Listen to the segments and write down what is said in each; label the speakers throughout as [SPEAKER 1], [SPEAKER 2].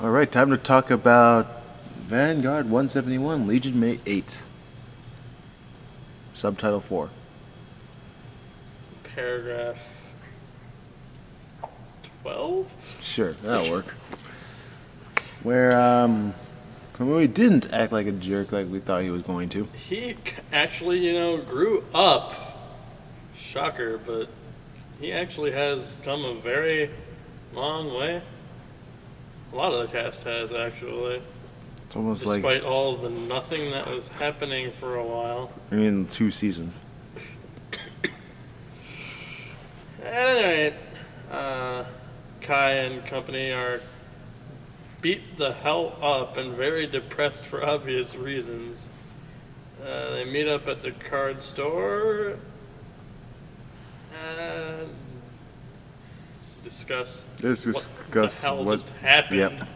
[SPEAKER 1] All right, time to talk about Vanguard 171, Legion Mate 8. Subtitle 4.
[SPEAKER 2] Paragraph 12?
[SPEAKER 1] Sure, that'll work. Where, Kamui didn't act like a jerk like we thought he was going to.
[SPEAKER 2] He actually, grew up. Shocker, but he actually has come a very long way. A lot of the cast has, actually.
[SPEAKER 1] It's almost
[SPEAKER 2] Despite all the nothing that was happening for a while.
[SPEAKER 1] I mean, 2 seasons.
[SPEAKER 2] At any rate, Kai and company are beat the hell up and very depressed for obvious reasons. They meet up at the card store and discuss what the hell just happened.
[SPEAKER 1] Yep.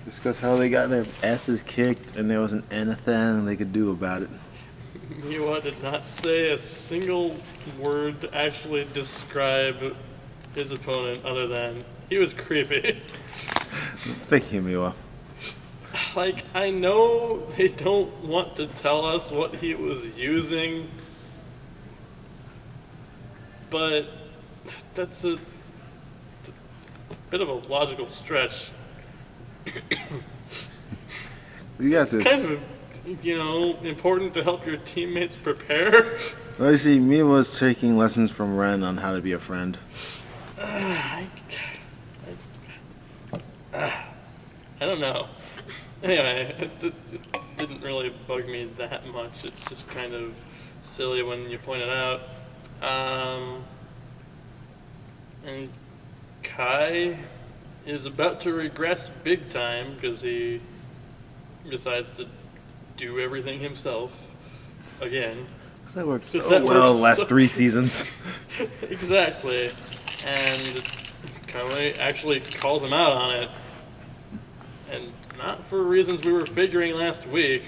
[SPEAKER 1] Discuss how they got their asses kicked and there wasn't anything they could do about it.
[SPEAKER 2] Miwa did not say a single word to actually describe his opponent other than he was creepy.
[SPEAKER 1] Thank you, Miwa.
[SPEAKER 2] Like, I know they don't want to tell us what he was using, but that's a bit of a logical stretch.
[SPEAKER 1] You got
[SPEAKER 2] It's
[SPEAKER 1] this.
[SPEAKER 2] kind of, important to help your teammates prepare.
[SPEAKER 1] Well, you see, Miwa's taking lessons from Ren on how to be a friend.
[SPEAKER 2] I don't know. Anyway, it didn't really bug me that much. It's just kind of silly when you point it out. And Kai is about to regress big time because he decides to do everything himself again.
[SPEAKER 1] That worked so well the last 3 seasons.
[SPEAKER 2] Exactly. And Kai actually calls him out on it. And not for reasons we were figuring last week.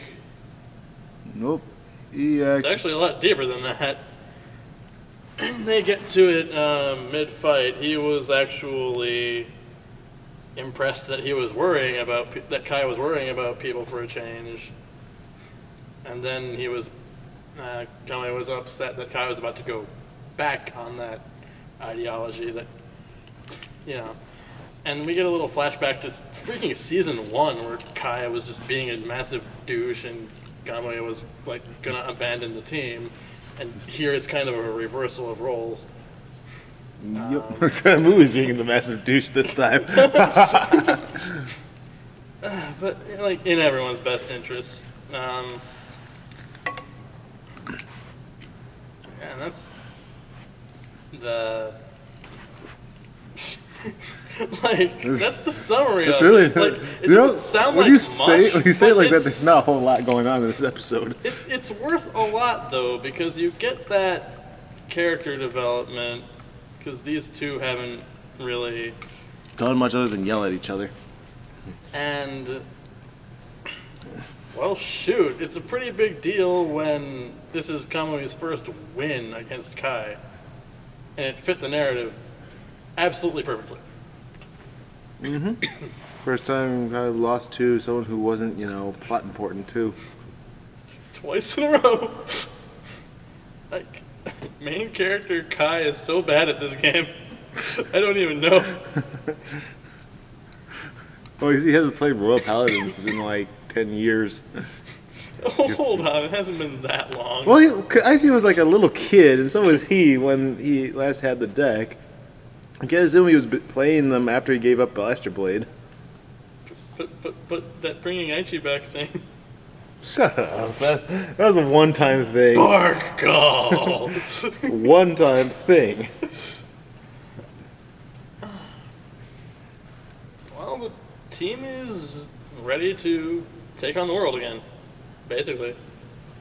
[SPEAKER 1] Nope.
[SPEAKER 2] It's actually a lot deeper than that. They get to it mid-fight. He was actually impressed that he was worrying about that Kai was worrying about people for a change, and then he was Kai was upset that Kai was about to go back on that ideology that And we get a little flashback to freaking season 1 where Kai was just being a massive douche and Gamui was like gonna abandon the team, and here is kind of a reversal of roles.
[SPEAKER 1] Yep. Kamui's being the massive douche this time.
[SPEAKER 2] But like in everyone's best interest. And that's the that's the summary
[SPEAKER 1] It's
[SPEAKER 2] of
[SPEAKER 1] really,
[SPEAKER 2] it. Like, it doesn't sound like much.
[SPEAKER 1] When you say it like that, there's not a whole lot going on in this episode.
[SPEAKER 2] It's worth a lot, though, because you get that character development, because these two haven't really
[SPEAKER 1] done much other than yell at each other.
[SPEAKER 2] And, well, shoot, it's a pretty big deal when this is Kamui's first win against Kai, and it fit the narrative absolutely perfectly.
[SPEAKER 1] Mm-hmm. First time I lost to someone who wasn't, plot important too.
[SPEAKER 2] Twice in a row. Like, main character Kai is so bad at this game. I don't even know.
[SPEAKER 1] Oh, he hasn't played Royal Paladins in like 10 years.
[SPEAKER 2] Oh, hold on, it hasn't been that long.
[SPEAKER 1] Well, he was like a little kid, and so was he when he last had the deck. I can't assume he was playing them after he gave up Blaster Blade.
[SPEAKER 2] But that bringing Aichi back thing.
[SPEAKER 1] Shut up. That was a one-time thing.
[SPEAKER 2] Bark call.
[SPEAKER 1] One-time thing.
[SPEAKER 2] Well, the team is ready to take on the world again, basically.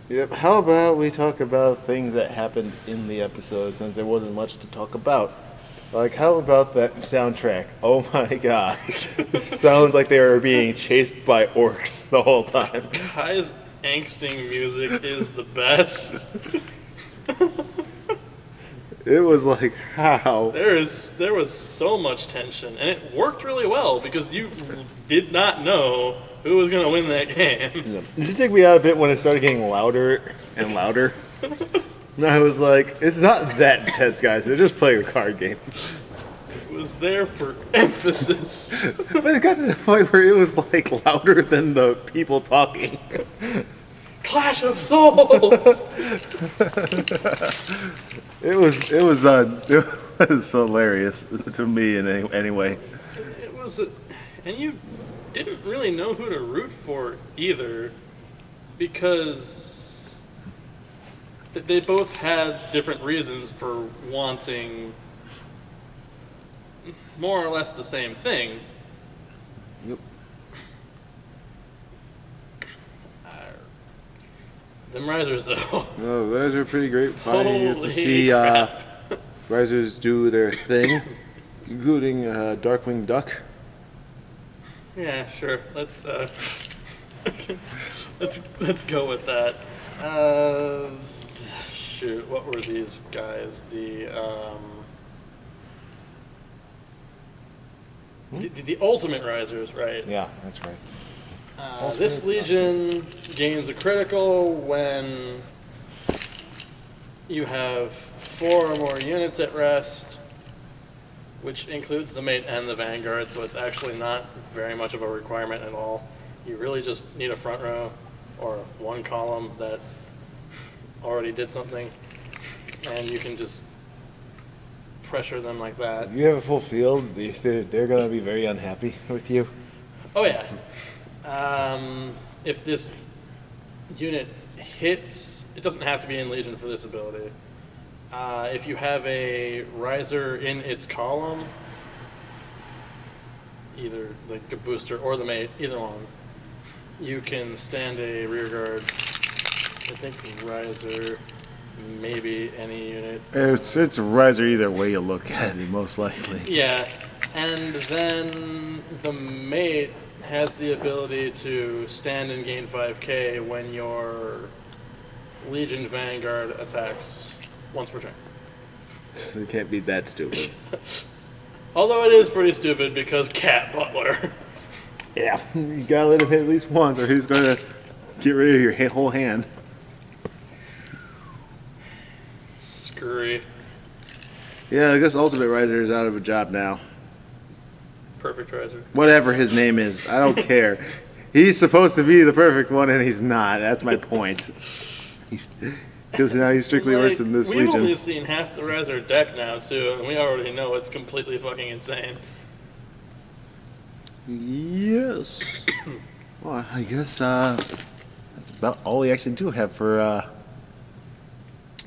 [SPEAKER 1] Yep. How about we talk about things that happened in the episode, since there wasn't much to talk about. Like, how about that soundtrack? Oh my god. Sounds like they were being chased by orcs the whole time.
[SPEAKER 2] Kai's angsting music is the best.
[SPEAKER 1] It was like, how?
[SPEAKER 2] There was so much tension, and it worked really well because you did not know who was going to win that game.
[SPEAKER 1] Yeah. Did you take me out a bit when it started getting louder and louder? And I was like, it's not that intense, guys. They're just playing a card game.
[SPEAKER 2] It was there for emphasis.
[SPEAKER 1] But it got to the point where it was like louder than the people talking.
[SPEAKER 2] Clash of Souls.
[SPEAKER 1] It was hilarious to me in any way.
[SPEAKER 2] It was, and you didn't really know who to root for either, because they both had different reasons for wanting more or less the same thing.
[SPEAKER 1] Yep.
[SPEAKER 2] Them risers, though.
[SPEAKER 1] Oh, those are pretty great. Finally, you get to
[SPEAKER 2] Holy
[SPEAKER 1] see
[SPEAKER 2] crap.
[SPEAKER 1] risers do their thing, including Darkwing Duck.
[SPEAKER 2] Yeah, sure. Let's let's go with that. Shoot, what were these guys? The ultimate risers, right?
[SPEAKER 1] Yeah, that's right.
[SPEAKER 2] This Legion gains a critical when you have 4 or more units at rest, which includes the mate and the Vanguard, so it's actually not very much of a requirement at all. You really just need a front row or one column that already did something, and you can just pressure them like that.
[SPEAKER 1] If you have a full field, they're going to be very unhappy with you.
[SPEAKER 2] Oh yeah. If this unit hits, it doesn't have to be in Legion for this ability. If you have a riser in its column, either like a booster or the mate, either one, you can stand a rear guard. I think riser, maybe any unit.
[SPEAKER 1] It's a riser either way you look at it, most likely.
[SPEAKER 2] Yeah, and then the mate has the ability to stand and gain 5k when your Legion Vanguard attacks once per turn.
[SPEAKER 1] So it can't be that stupid.
[SPEAKER 2] Although it is pretty stupid because Cat Butler.
[SPEAKER 1] Yeah, you gotta let him hit at least once or he's gonna get rid of your whole hand.
[SPEAKER 2] Screwy.
[SPEAKER 1] Yeah, I guess Ultimate Riser is out of a job now.
[SPEAKER 2] Perfect riser.
[SPEAKER 1] Whatever his name is, I don't care. He's supposed to be the perfect one, and he's not. That's my point. Because now he's strictly worse than this
[SPEAKER 2] We've
[SPEAKER 1] Legion.
[SPEAKER 2] only seen half the riser deck now, too, and we already know it's completely fucking insane.
[SPEAKER 1] Yes. Well, I guess that's about all we actually do have for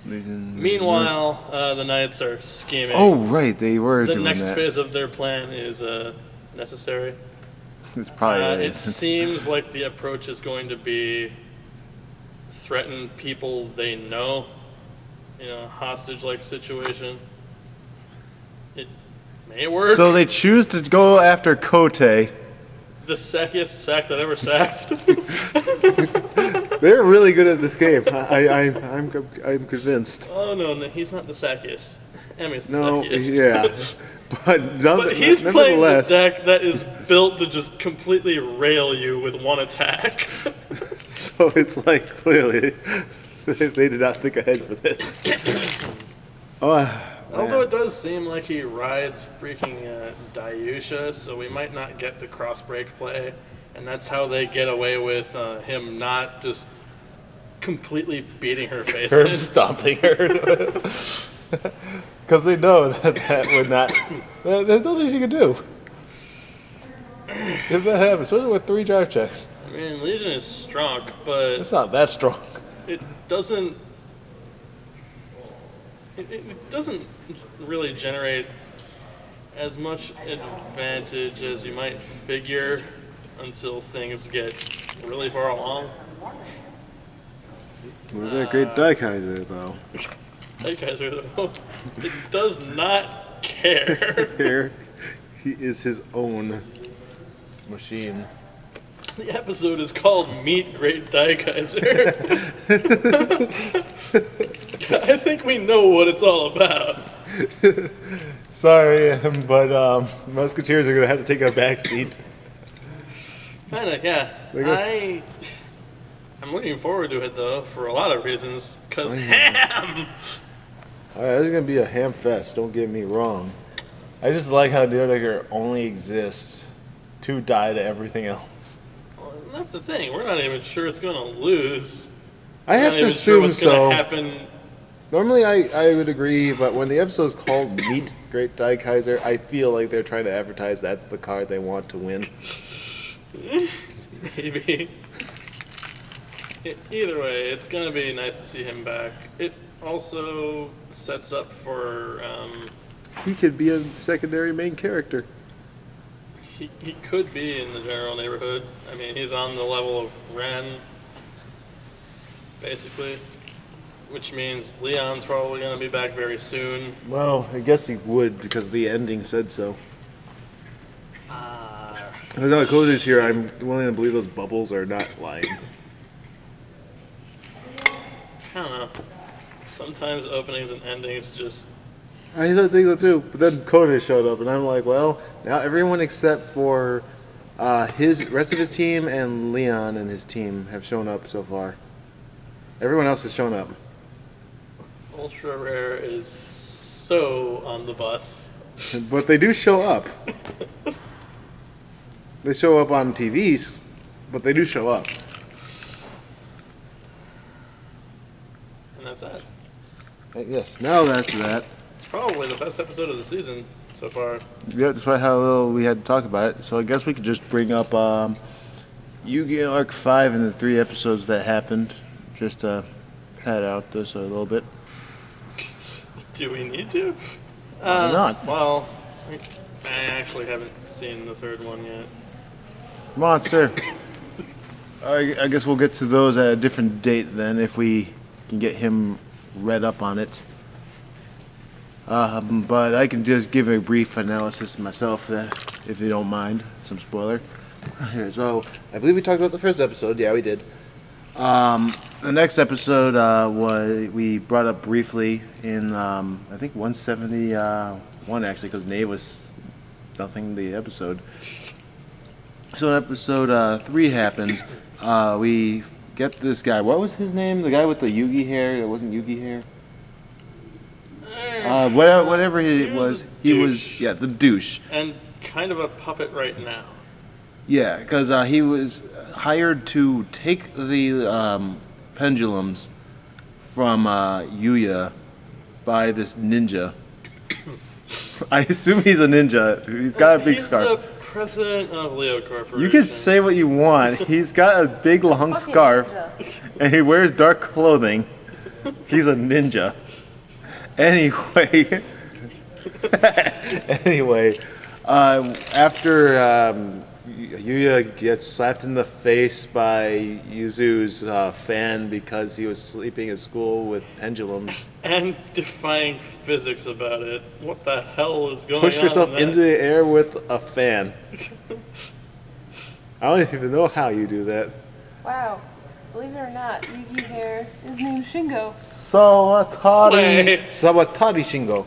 [SPEAKER 1] Legion.
[SPEAKER 2] Meanwhile, the Knights are scheming.
[SPEAKER 1] Oh, right, they were
[SPEAKER 2] the
[SPEAKER 1] doing
[SPEAKER 2] next
[SPEAKER 1] that.
[SPEAKER 2] phase of their plan is necessary.
[SPEAKER 1] It's probably
[SPEAKER 2] it seems like the approach is going to be threaten people they know in a hostage-like situation. It may work.
[SPEAKER 1] So they choose to go after Kote.
[SPEAKER 2] The sackiest sack that ever sacked.
[SPEAKER 1] They're really good at this game. I'm convinced.
[SPEAKER 2] Oh no, he's not the sackiest. Emmy's the
[SPEAKER 1] No,
[SPEAKER 2] sackiest.
[SPEAKER 1] yeah,
[SPEAKER 2] But he's playing the
[SPEAKER 1] nevertheless,
[SPEAKER 2] deck that is built to just completely rail you with one attack.
[SPEAKER 1] so it's like clearly they did not think ahead for this.
[SPEAKER 2] Although it does seem like he rides freaking Dayusha, so we might not get the cross-break play, and that's how they get away with him not just completely beating her face
[SPEAKER 1] Herb
[SPEAKER 2] in.
[SPEAKER 1] stomping her. Because they know that would not. There's nothing she can do. If that happens, especially with 3 drive checks.
[SPEAKER 2] I mean, Legion is strong, but
[SPEAKER 1] It's not that strong.
[SPEAKER 2] it doesn't. It doesn't really generate as much advantage as you might figure until things get really far along.
[SPEAKER 1] Well, they're great Daikaiser, though.
[SPEAKER 2] Hey guys, it does not care.
[SPEAKER 1] Here, he is his own machine.
[SPEAKER 2] The episode is called Meet Great Daikaiser. I think we know what it's all about.
[SPEAKER 1] Sorry, but Musketeers are gonna have to take a back seat.
[SPEAKER 2] Kinda, yeah. I'm looking forward to it though for a lot of reasons. Cause ham.
[SPEAKER 1] Alright, this is gonna be a ham fest. Don't get me wrong. I just like how The Undertaker only exists to die to everything else.
[SPEAKER 2] Well, that's the thing. We're not even sure it's gonna lose.
[SPEAKER 1] I have to assume
[SPEAKER 2] what's
[SPEAKER 1] so.
[SPEAKER 2] Gonna happen.
[SPEAKER 1] Normally, I would agree, but when the episode's called Meet Great Dai Kaiser, I feel like they're trying to advertise that's the card they want to win.
[SPEAKER 2] Maybe. Either way, it's gonna be nice to see him back. It also sets up for.
[SPEAKER 1] He could be a secondary main character.
[SPEAKER 2] He could be in the general neighborhood. I mean, he's on the level of Ren, basically. Which means Leon's probably going to be back very soon.
[SPEAKER 1] Well, I guess he would because the ending said so. Now that Kozu's here, I'm willing to believe those bubbles are not lying.
[SPEAKER 2] I don't know. Sometimes openings and endings just...
[SPEAKER 1] I think so too, but then Kozu showed up, and I'm like, well, now everyone except for his rest of his team and Leon and his team have shown up so far. Everyone else has shown up.
[SPEAKER 2] Ultra Rare is so on the bus.
[SPEAKER 1] But they do show up. They show up on TVs, but they do show up.
[SPEAKER 2] And that's that.
[SPEAKER 1] Yes, now that's that.
[SPEAKER 2] It's probably the best episode of the season so far.
[SPEAKER 1] Yeah, despite how little we had to talk about it. So I guess we could just bring up Yu-Gi-Oh! Arc 5 and the 3 episodes that happened. Just to pad out this a little bit.
[SPEAKER 2] Do we need to?
[SPEAKER 1] Why not?
[SPEAKER 2] Well, I actually haven't seen the third one yet.
[SPEAKER 1] Monster. I guess we'll get to those at a different date then, if we can get him read up on it. But I can just give a brief analysis myself, if you don't mind. Some spoiler. Here, so, I believe we talked about the first episode. Yeah, we did. The next episode we brought up briefly in, I think, 171, actually, because Nate was nothing the episode. So in episode 3 happens. We get this guy. What was his name? The guy with the Yugi hair. It wasn't Yugi hair. Whatever he was the douche.
[SPEAKER 2] And kind of a puppet right now.
[SPEAKER 1] Yeah, because he was hired to take the pendulums from Yuya by this ninja. I assume he's a ninja. He's got a big scarf.
[SPEAKER 2] He's the president of Leo Corporation.
[SPEAKER 1] You can say what you want. He's got a big long scarf, and he wears dark clothing. He's a ninja. Anyway, after Yuya gets slapped in the face by Yuzu's fan because he was sleeping at school with pendulums.
[SPEAKER 2] And defying physics about it. What the hell is going on?
[SPEAKER 1] Push yourself into the air with a fan. I don't even know how you do that.
[SPEAKER 3] Wow. Believe it or not, Yugi hair is named Shingo.
[SPEAKER 1] Sawatari Shingo.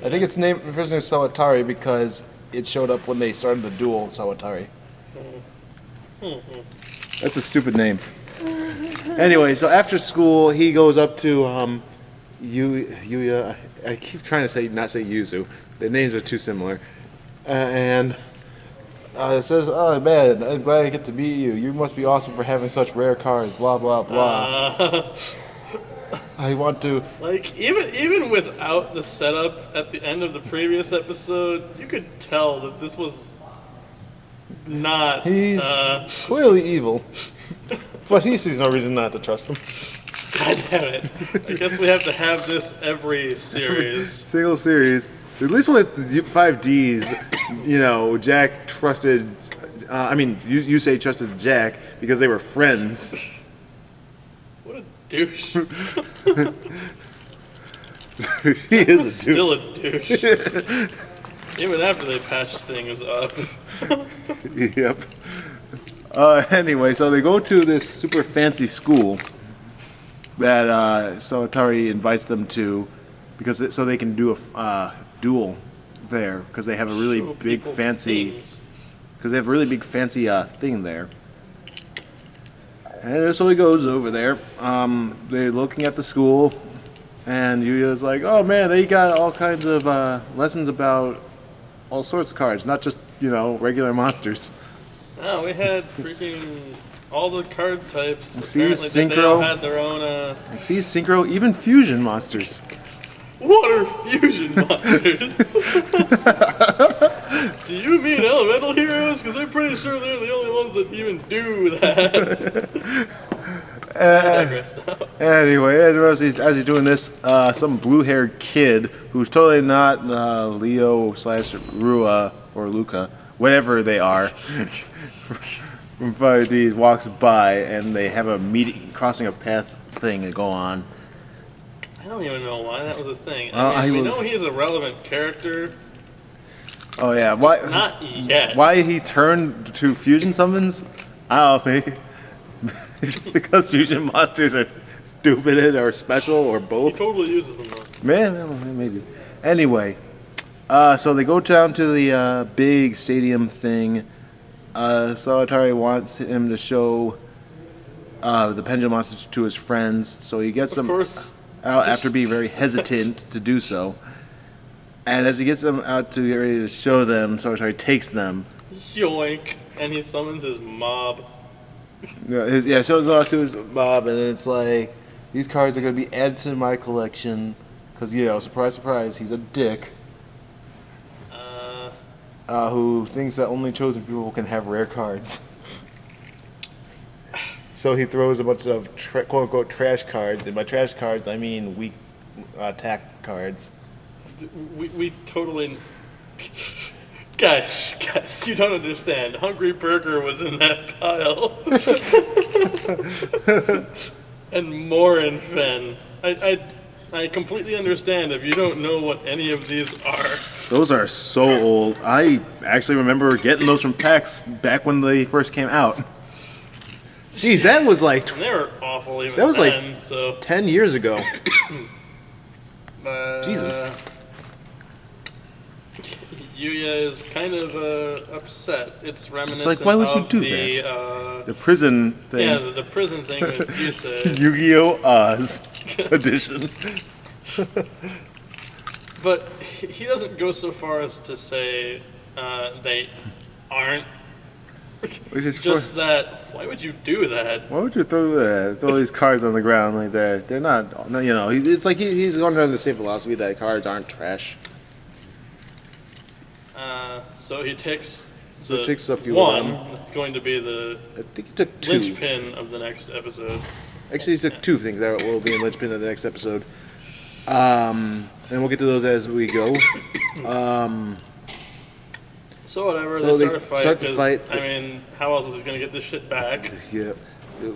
[SPEAKER 1] I think its first name is Sawatari because it showed up when they started the duel, Sawatari. That's a stupid name. Anyway, so after school, he goes up to Yuya. I keep trying to not say Yuzu. The names are too similar. And it says, "Oh man, I'm glad I get to meet you. You must be awesome for having such rare cars." Blah blah blah. I want to.
[SPEAKER 2] Like even without the setup at the end of the previous episode, you could tell that this was not.
[SPEAKER 1] He's clearly evil, but he sees no reason not to trust him.
[SPEAKER 2] God damn it! I guess we have to have this every series.
[SPEAKER 1] Single series. At least with the 5Ds, you know, Jack trusted. You say trusted Jack because they were friends.
[SPEAKER 2] What a douche.
[SPEAKER 1] He is a douche.
[SPEAKER 2] Still a douche. Even after they patched things up.
[SPEAKER 1] Yep. Anyway, so they go to this super fancy school. that so Atari invites them to, so they can do a duel there because they have a really
[SPEAKER 2] Show
[SPEAKER 1] big
[SPEAKER 2] people
[SPEAKER 1] fancy
[SPEAKER 2] things.
[SPEAKER 1] thing there. And so he goes over there. They're looking at the school, and Yuya's like, "Oh man, they got all kinds of lessons about all sorts of cards, not just regular monsters."
[SPEAKER 2] Oh, we had freaking all the card types.
[SPEAKER 1] See,
[SPEAKER 2] Apparently they all had their own.
[SPEAKER 1] See, synchro, even fusion monsters.
[SPEAKER 2] What are fusion monsters? Do you mean elemental heroes? Because I'm pretty sure they're the only ones that even do that. I digress now.
[SPEAKER 1] Anyway, as he's doing this, some blue-haired kid who's totally not Leo/Rua or Luca, whatever they are, from 5D walks by, and they have a meeting, crossing of paths thing to go on.
[SPEAKER 2] I don't even know why that was a thing. We know he's a relevant character.
[SPEAKER 1] Oh yeah, why?
[SPEAKER 2] Not yet.
[SPEAKER 1] Why he turned to fusion summons? I don't know. Because fusion monsters are stupid or special or both.
[SPEAKER 2] He totally uses them though.
[SPEAKER 1] Man, maybe. Anyway, so they go down to the big stadium thing. So Atari wants him to show the pendulum monsters to his friends, so he gets them out after being very hesitant to do so. And as he gets them out to get ready to show them, so Atari takes them.
[SPEAKER 2] Yoink! And he summons his mob.
[SPEAKER 1] Shows off to his mob, and it's like, these cards are going to be added to my collection, because, surprise, surprise, he's a dick. Who thinks that only chosen people can have rare cards. So he throws a bunch of quote-unquote trash cards, and by trash cards, I mean weak attack cards.
[SPEAKER 2] We totally... Guys, you don't understand. Hungry Burger was in that pile. And Morin Fen. I completely understand if you don't know what any of these are.
[SPEAKER 1] Those are so old. I actually remember getting those from PAX back when they first came out. Jeez, that was like...
[SPEAKER 2] And they were awful even
[SPEAKER 1] that was
[SPEAKER 2] then,
[SPEAKER 1] like
[SPEAKER 2] so...
[SPEAKER 1] 10 years ago. Jesus.
[SPEAKER 2] Yuya is kind of upset. It's reminiscent
[SPEAKER 1] it's like, why would you
[SPEAKER 2] of
[SPEAKER 1] do
[SPEAKER 2] the,
[SPEAKER 1] the prison thing.
[SPEAKER 2] Yeah, the prison thing that you said.
[SPEAKER 1] Yu-Gi-Oh! Oz edition.
[SPEAKER 2] But he doesn't go so far as to say they aren't.
[SPEAKER 1] Which is
[SPEAKER 2] just that, why would you do that?
[SPEAKER 1] Why would you throw these cards on the ground like that? They're not, it's like he's going under the same philosophy that cards aren't trash.
[SPEAKER 2] So he takes
[SPEAKER 1] a few
[SPEAKER 2] one.
[SPEAKER 1] of them.
[SPEAKER 2] It's going to be the
[SPEAKER 1] I think he took two.
[SPEAKER 2] linchpin of the next episode.
[SPEAKER 1] Actually, he took two things that will be in linchpin of the next episode. And we'll get to those as we go.
[SPEAKER 2] So whatever,
[SPEAKER 1] So
[SPEAKER 2] they
[SPEAKER 1] they
[SPEAKER 2] start
[SPEAKER 1] the
[SPEAKER 2] a
[SPEAKER 1] fight.
[SPEAKER 2] fight. I mean, how else is he going to get this shit back?
[SPEAKER 1] Yeah.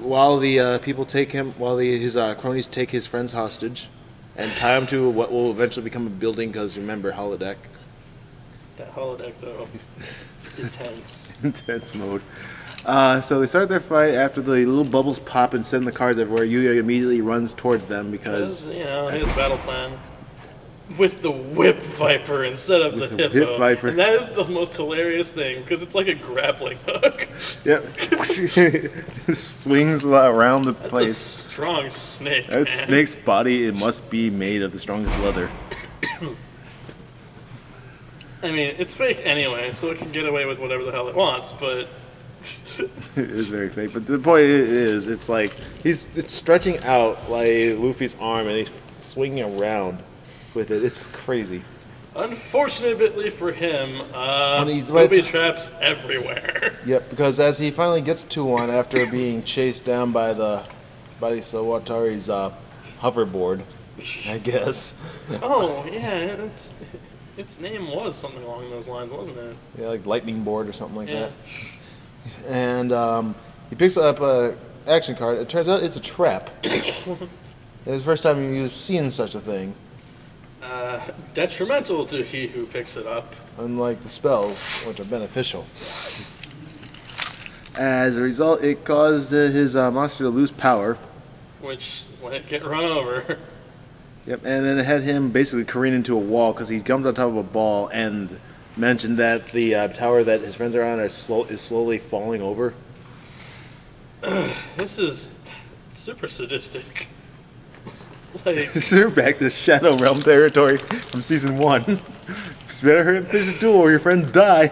[SPEAKER 1] While the people take him, his cronies take his friends hostage, and tie him to what will eventually become a building. Because remember, holodeck.
[SPEAKER 2] That holodeck, though, intense.
[SPEAKER 1] Intense mode. So they start their fight after the little bubbles pop and send the cards everywhere. Yuya immediately runs towards them because
[SPEAKER 2] his battle plan with the Whip Viper instead of the Hippo.
[SPEAKER 1] Whip Viper.
[SPEAKER 2] And that is the most hilarious thing because it's like a grappling hook.
[SPEAKER 1] Yep. Swings around the place.
[SPEAKER 2] That's a strong snake.
[SPEAKER 1] That
[SPEAKER 2] man.
[SPEAKER 1] snake's body, it must be made of the strongest leather.
[SPEAKER 2] I mean, it's fake anyway, so it can get away with whatever the hell it wants, but...
[SPEAKER 1] It is very fake, but the point is, it's like, it's stretching out like Luffy's arm and he's swinging around with it. It's crazy.
[SPEAKER 2] Unfortunately for him,
[SPEAKER 1] he's
[SPEAKER 2] booby traps everywhere.
[SPEAKER 1] Yep, because as he finally gets to one after being chased down by Sawatari's hoverboard, I guess.
[SPEAKER 2] Oh, yeah, its name was something along those lines, wasn't it?
[SPEAKER 1] Yeah, like lightning board or something like that. And he picks up a action card. It turns out it's a trap. It's the first time you've seen such a thing.
[SPEAKER 2] Detrimental to he who picks it up.
[SPEAKER 1] Unlike the spells, which are beneficial. As a result, it caused his monster to lose power.
[SPEAKER 2] which let it get run over.
[SPEAKER 1] Yep, and then it had him basically careen into a wall because he jumped on top of a ball and mentioned that the tower that his friends are on is slowly falling over.
[SPEAKER 2] This is super sadistic. Like,
[SPEAKER 1] We're back to Shadow Realm territory from season 1. Just better hurry up and finish the duel or your friends die.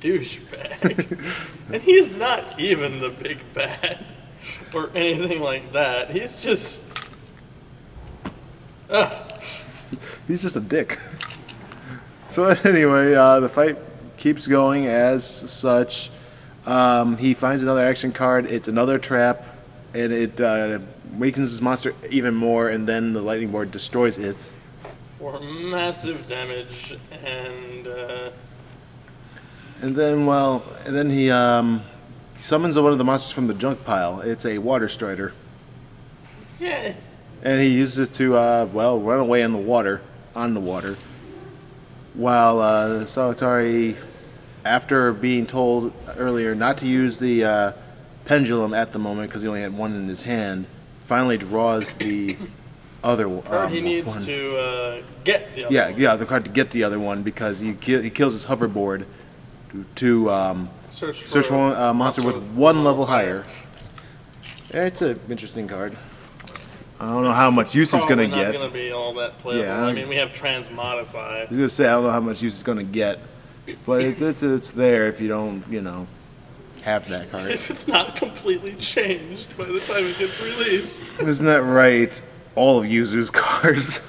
[SPEAKER 2] douchebag. And he's not even the big bad or anything like that. He's just...
[SPEAKER 1] He's just a dick. So anyway, the fight keeps going as such. He finds another action card. It's another trap, and it weakens his monster even more, and then the lightning board destroys it.
[SPEAKER 2] For massive damage, and
[SPEAKER 1] then he summons one of the monsters from the junk pile. It's a water strider.
[SPEAKER 2] yeah,
[SPEAKER 1] And he uses it to, run away on the water. While Solitari, after being told earlier not to use the pendulum at the moment because he only had one in his hand, finally draws the other one.
[SPEAKER 2] card he needs to get the other one.
[SPEAKER 1] Yeah, the card to get the other one because he kills his hoverboard to
[SPEAKER 2] Search
[SPEAKER 1] for a monster with one level higher. Yeah, it's an interesting card. I don't know how much use it's
[SPEAKER 2] Probably
[SPEAKER 1] going to
[SPEAKER 2] not
[SPEAKER 1] get.
[SPEAKER 2] going to be all that playable.
[SPEAKER 1] Yeah,
[SPEAKER 2] I mean, we have Transmodify.
[SPEAKER 1] I was gonna say I don't know how much use it's gonna get, but it's there if you don't, have that card.
[SPEAKER 2] If it's not completely changed by the time it gets released.
[SPEAKER 1] Isn't that right? All of Yuzu's cards.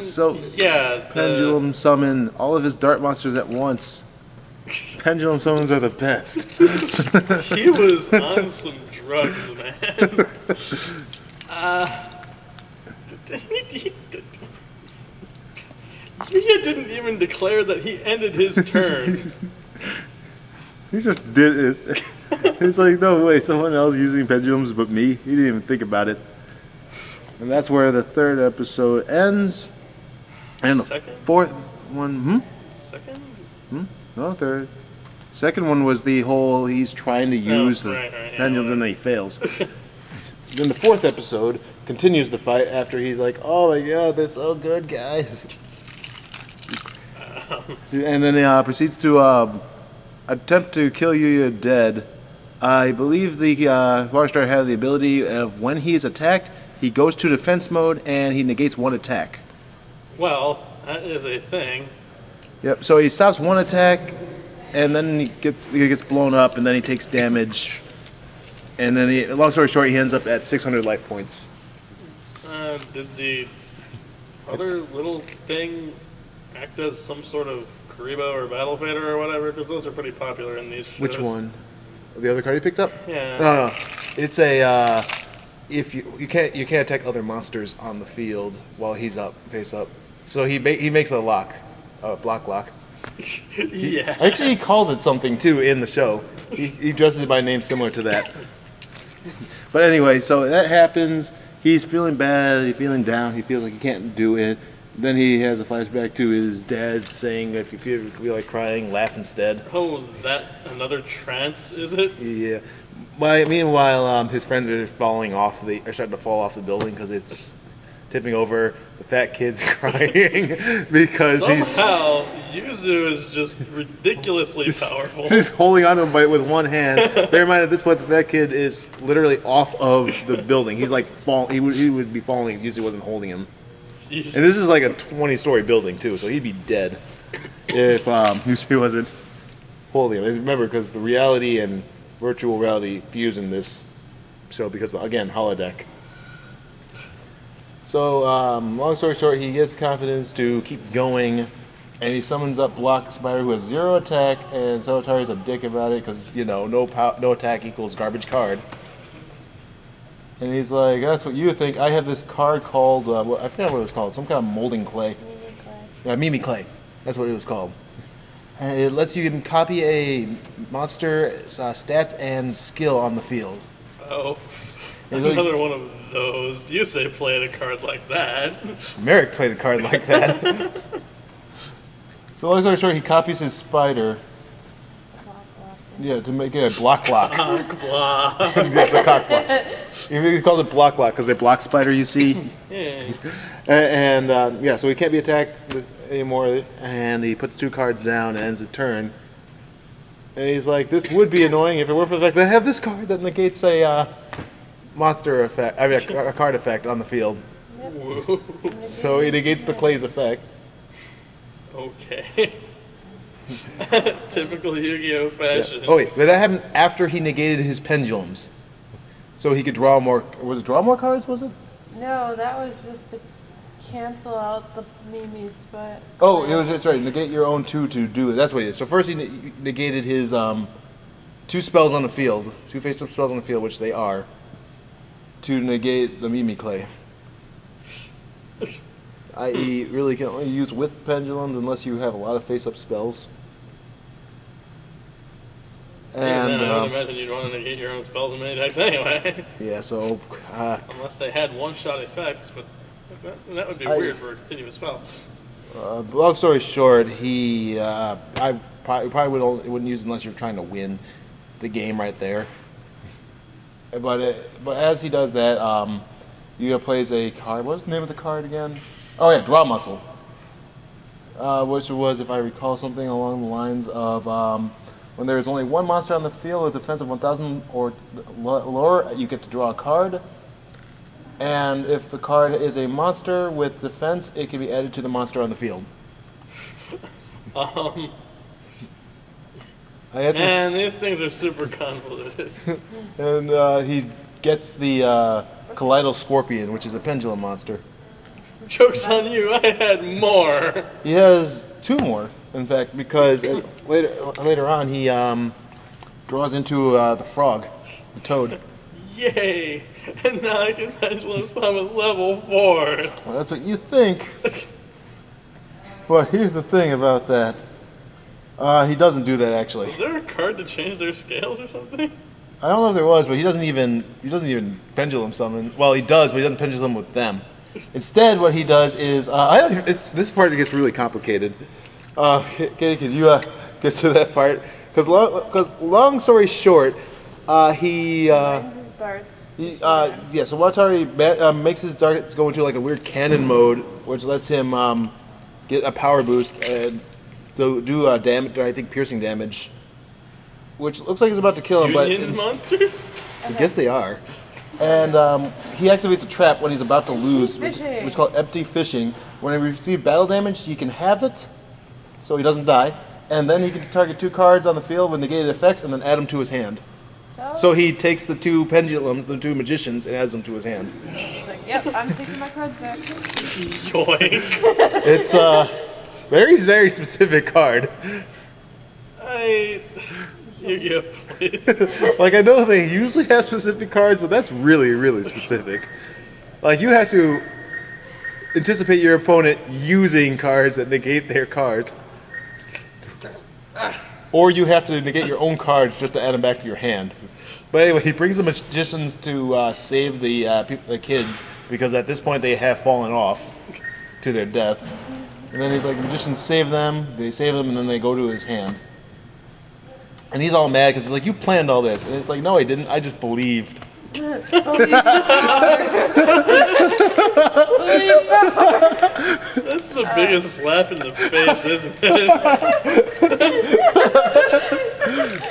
[SPEAKER 1] So
[SPEAKER 2] Yeah.
[SPEAKER 1] Pendulum summon all of his dart monsters at once. Pendulum summons are the best.
[SPEAKER 2] He was on some drugs, man. Yuya didn't even declare that he ended his turn.
[SPEAKER 1] He just did it. It's like, no way, someone else using pendulums but me. He didn't even think about it. And that's where the third episode ends. And the
[SPEAKER 2] Second?
[SPEAKER 1] fourth one,
[SPEAKER 2] Second?
[SPEAKER 1] No, third. Second one was the whole he's trying to use the
[SPEAKER 2] right, yeah,
[SPEAKER 1] pendulum and then he fails. Then the fourth episode continues the fight after he's like, oh my god, they're so good, guys. And then he proceeds to attempt to kill Yuya dead. I believe the Water Star had the ability of when he is attacked, he goes to defense mode and he negates one attack.
[SPEAKER 2] Well, that is a thing.
[SPEAKER 1] Yep, so he stops one attack, and then he gets blown up, and then he takes damage. And then, long story short, he ends up at 600 life points.
[SPEAKER 2] Did the other little thing act as some sort of Karibo or Battle Fader or whatever? Because those are pretty popular in these shows.
[SPEAKER 1] Which one? The other card you picked up?
[SPEAKER 2] Yeah.
[SPEAKER 1] No. It's a if you can't attack other monsters on the field while he's up, face up. So he makes a lock. Block lock.
[SPEAKER 2] Yeah.
[SPEAKER 1] Actually, he calls it something too in the show. He addresses it by name similar to that. But anyway, so that happens. He's feeling bad. He's feeling down. He feels like he can't do it. Then he has a flashback to his dad saying, "If you feel like crying, laugh instead."
[SPEAKER 2] Oh, that another trance, is it?
[SPEAKER 1] Yeah. Meanwhile, his friends are starting to fall off the building because it's tipping over. The fat kid's crying because
[SPEAKER 2] somehow Yuzu is just ridiculously powerful.
[SPEAKER 1] He's holding on to him with one hand. Bear in mind, at this point, the fat kid is literally off of the building. He's like he would be falling if Yuzu wasn't holding him.
[SPEAKER 2] Jesus.
[SPEAKER 1] And this is like a 20-story building too, so he'd be dead if Yuzu wasn't holding him. Remember, because the reality and virtual reality fuse in this show because, again, holodeck. So, long story short, he gets confidence to keep going, and he summons up Block Spider, who has 0 attack, and Solitari's a dick about it because, no attack equals garbage card. And he's like, that's what you think. I have this card called, I forgot what it was called, some kind of molding clay. Yeah, Mimi Clay. That's what it was called. And it lets you copy a monster's stats and skill on the field.
[SPEAKER 2] Oh, another one of those. You say played a card like that.
[SPEAKER 1] Merrick played a card like that. So long story short, he copies his spider. Yeah, to make it a block.
[SPEAKER 2] Block.
[SPEAKER 1] It's a cock block. He calls it block because they block spider, you see.
[SPEAKER 2] Yeah.
[SPEAKER 1] And yeah, so he can't be attacked anymore. And he puts 2 cards down and ends his turn. And he's like, this would be annoying if it were for the fact that I have this card that negates a monster effect. I mean, a card effect on the field.
[SPEAKER 2] Whoa.
[SPEAKER 1] So he negates the Clay's effect.
[SPEAKER 2] Okay. Typical Yu-Gi-Oh fashion.
[SPEAKER 1] Yeah. Oh wait, but that happened after he negated his pendulums. So he could draw more. Was it draw more cards? Was it?
[SPEAKER 3] No, that was just to cancel out the Mimi's, but.
[SPEAKER 1] Oh, it was just right. Negate your own 2 to do it. That's what it is. So first he negated his 2 spells on the field, 2 face-up spells on the field, which they are, to negate the Mimi Clay. I.e., really can only use with pendulums unless you have a lot of face-up spells. And
[SPEAKER 2] then I would imagine you'd want to negate your own spells in many decks anyway.
[SPEAKER 1] Yeah, so
[SPEAKER 2] unless they had one-shot effects, but that would be weird for a continuous spell.
[SPEAKER 1] long story short, I probably wouldn't use it unless you're trying to win the game right there. But as he does that, Yuga plays a card. What was the name of the card again? Oh yeah, Draw Muscle. Which was, if I recall, something along the lines of when there is only 1 monster on the field with a defense of 1,000 or lower, you get to draw a card. And if the card is a monster with defense, it can be added to the monster on the field.
[SPEAKER 2] Man, these things are super convoluted.
[SPEAKER 1] And he gets the Colloidal Scorpion, which is a pendulum monster.
[SPEAKER 2] Joke's on you, I had more.
[SPEAKER 1] He has 2 more, in fact, because later on he draws into the frog, the toad.
[SPEAKER 2] Yay! And now I can pendulum summon level 4.
[SPEAKER 1] Well, that's what you think. But here's the thing about that. He doesn't do that actually.
[SPEAKER 2] Is there a card to change their scales or something?
[SPEAKER 1] I don't know if there was, but he doesn't even pendulum summon. Well, he does, but he doesn't pendulum with them. Instead, what he does is this part gets really complicated. Katie, can you get to that part? Because long story short, he. Yeah, so Watari makes his darts go into like a weird cannon mode, which lets him get a power boost and do damage, I think piercing damage, which looks like he's about to kill him.
[SPEAKER 2] Union monsters?
[SPEAKER 1] I guess they are. And he activates a trap when he's about to lose, which is called empty fishing. When he receives battle damage, he can have it, so he doesn't die. And then he can target 2 cards on the field with negated effects and then add them to his hand. So he takes the 2 pendulums, the 2 magicians, and adds them to his hand.
[SPEAKER 3] Like, yep, I'm taking my cards back.
[SPEAKER 2] Yoink.
[SPEAKER 1] It's a very, very specific card.
[SPEAKER 2] Yu-Gi-Oh, please.
[SPEAKER 1] Like, I know they usually have specific cards, but that's really, really specific. Like, you have to anticipate your opponent using cards that negate their cards. Or you have to negate your own cards just to add them back to your hand. But anyway, he brings the magicians to save the kids, because at this point they have fallen off to their deaths. And then he's like, the magicians save them, they save them, and then they go to his hand. And he's all mad because he's like, you planned all this. And it's like, no, I didn't. I just believed.
[SPEAKER 2] That's the biggest slap in the face, isn't it?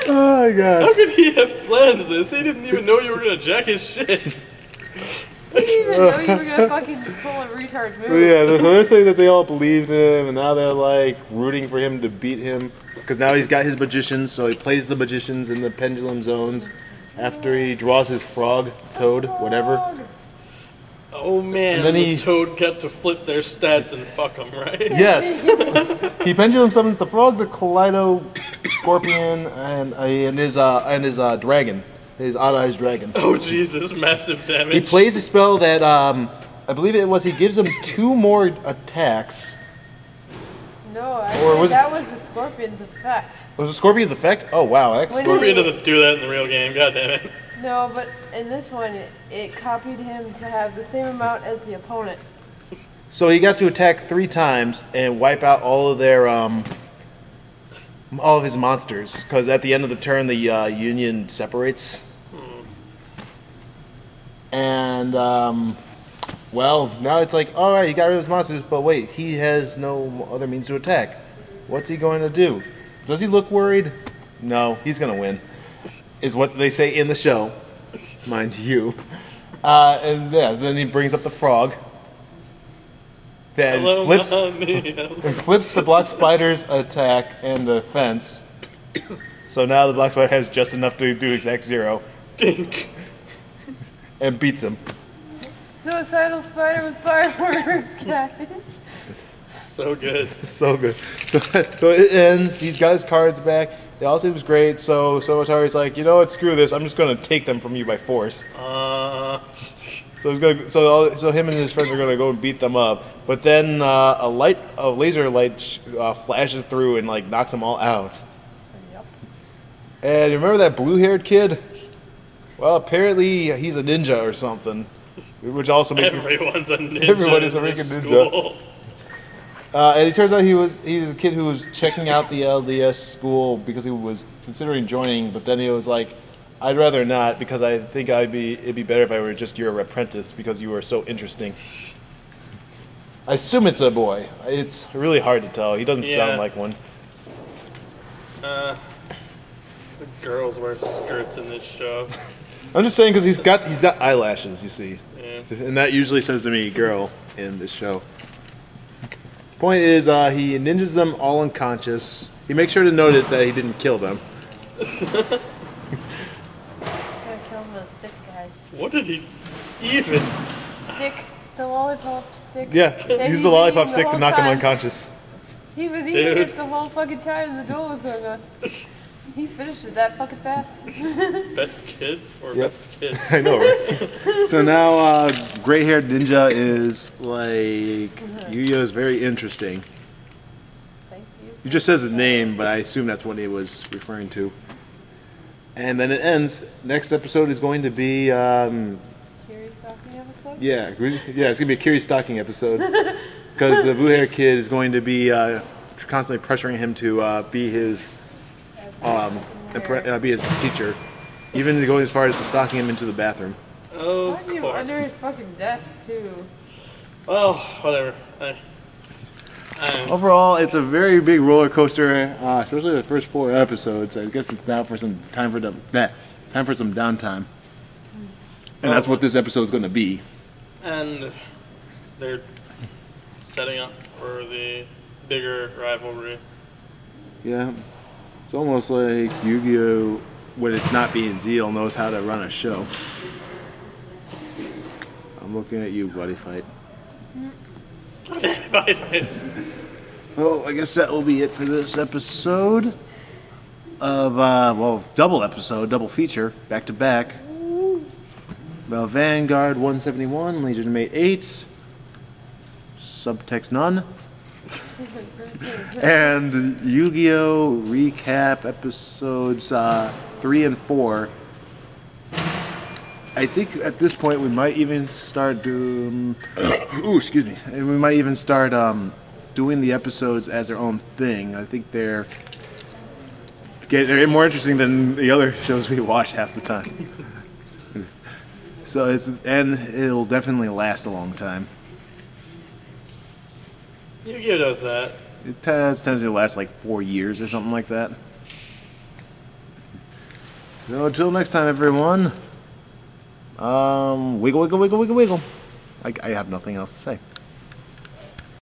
[SPEAKER 1] Oh my god.
[SPEAKER 2] How could he have planned this? He didn't even know you were going to jack his shit.
[SPEAKER 3] He didn't even know you were gonna fucking pull a retard move.
[SPEAKER 1] Yeah, so they're saying that they all believed him, and now they're like rooting for him to beat him. Because now he's got his magicians, so he plays the magicians in the pendulum zones after he draws his frog, toad, whatever.
[SPEAKER 2] Oh man,
[SPEAKER 1] and then
[SPEAKER 2] the toad got to flip their stats and fuck them, right?
[SPEAKER 1] Yes. He pendulum summons the frog, the Kaleido Scorpion, and his dragon. His odd-eyes dragon.
[SPEAKER 2] Oh Jesus, massive damage.
[SPEAKER 1] He plays a spell that, I believe it was, he gives him 2 more attacks.
[SPEAKER 3] No, I think that was the Scorpion's effect.
[SPEAKER 1] Was it Scorpion's effect? Oh wow.
[SPEAKER 2] Scorpion doesn't do that in the real game, god damn it.
[SPEAKER 3] No, but in this one, it copied him to have the same amount as the opponent.
[SPEAKER 1] So he got to attack 3 times and wipe out all of their all of his monsters, because at the end of the turn, the Union separates. And, well, now it's like, all right, he got rid of his monsters, but wait, he has no other means to attack. What's he going to do? Does he look worried? No, he's going to win, is what they say in the show, mind you. And yeah, then he brings up the frog. That flips the block spider's attack and defense. So now the block spider has just enough to do exact 0.
[SPEAKER 2] Dink.
[SPEAKER 1] And beats him.
[SPEAKER 3] Suicidal spider with fireworks, guys.
[SPEAKER 2] So good.
[SPEAKER 1] So good. So it ends. He's got his cards back. It all seems great. So Atari's like, you know what? Screw this. I'm just going to take them from you by force. So he's gonna. So him and his friends are gonna go and beat them up. But then a laser light flashes through and like knocks them all out.
[SPEAKER 3] Yep.
[SPEAKER 1] And you remember that blue-haired kid? Well, apparently he's a ninja or something, which also makes
[SPEAKER 2] everyone's a ninja.
[SPEAKER 1] Everyone is a freaking ninja. And it turns out he was a kid who was checking out the LDS school because he was considering joining, but then he was like, I'd rather not, because I think it'd be better if I were just your apprentice, because you were so interesting. I assume it's a boy. It's really hard to tell. He doesn't sound like one.
[SPEAKER 2] The girls wear skirts in this show.
[SPEAKER 1] I'm just saying because he's got eyelashes, you see.
[SPEAKER 2] Yeah.
[SPEAKER 1] And that usually says to me, girl, in this show. Point is, he ninjas them all unconscious. He makes sure to note it that he didn't kill them.
[SPEAKER 2] What did he even?
[SPEAKER 3] Stick, the lollipop stick.
[SPEAKER 1] Yeah, use the lollipop stick to knock him unconscious.
[SPEAKER 3] He was eating it the whole fucking time the duel was going on. He finished it that fucking fast.
[SPEAKER 2] Best kid or best kid?
[SPEAKER 1] I know, right? So now, gray-haired ninja is like, Yu-Gi-Oh! Is very interesting.
[SPEAKER 3] Thank you.
[SPEAKER 1] He just says his name, but I assume that's what he was referring to. And then it ends. Next episode is going to be,
[SPEAKER 3] Kiri stalking episode?
[SPEAKER 1] yeah, it's going to be a Kiri stalking episode. Because the blue-haired kid is going to be constantly pressuring him to be his teacher. Even going as far as stalking him into the bathroom.
[SPEAKER 2] Oh,
[SPEAKER 3] Why are you under his fucking desk, too?
[SPEAKER 2] Well, whatever.
[SPEAKER 1] Overall, it's a very big roller coaster, especially the first 4 episodes. I guess it's now for some time for some downtime, and that's what this episode is going to be.
[SPEAKER 2] And they're setting up for the bigger rivalry.
[SPEAKER 1] Yeah, it's almost like Yu-Gi-Oh! When it's not being Zeal knows how to run a show. I'm looking at you, Buddy Fight.
[SPEAKER 2] Buddy Fight.
[SPEAKER 1] Well, I guess that will be it for this episode of, double feature, back to back. About Vanguard 171, Legion of Mate 8, Subtext None, and Yu-Gi-Oh! Recap episodes 3 and 4. I think at this point we might even start doing, we might even start doing the episodes as their own thing. I think they're more interesting than the other shows we watch half the time. So it'll definitely last a long time.
[SPEAKER 2] Yu-Gi-Oh! Does that.
[SPEAKER 1] It tends to last like 4 years or something like that. So until next time, everyone. Wiggle, wiggle, wiggle, wiggle, wiggle. I have nothing else to say.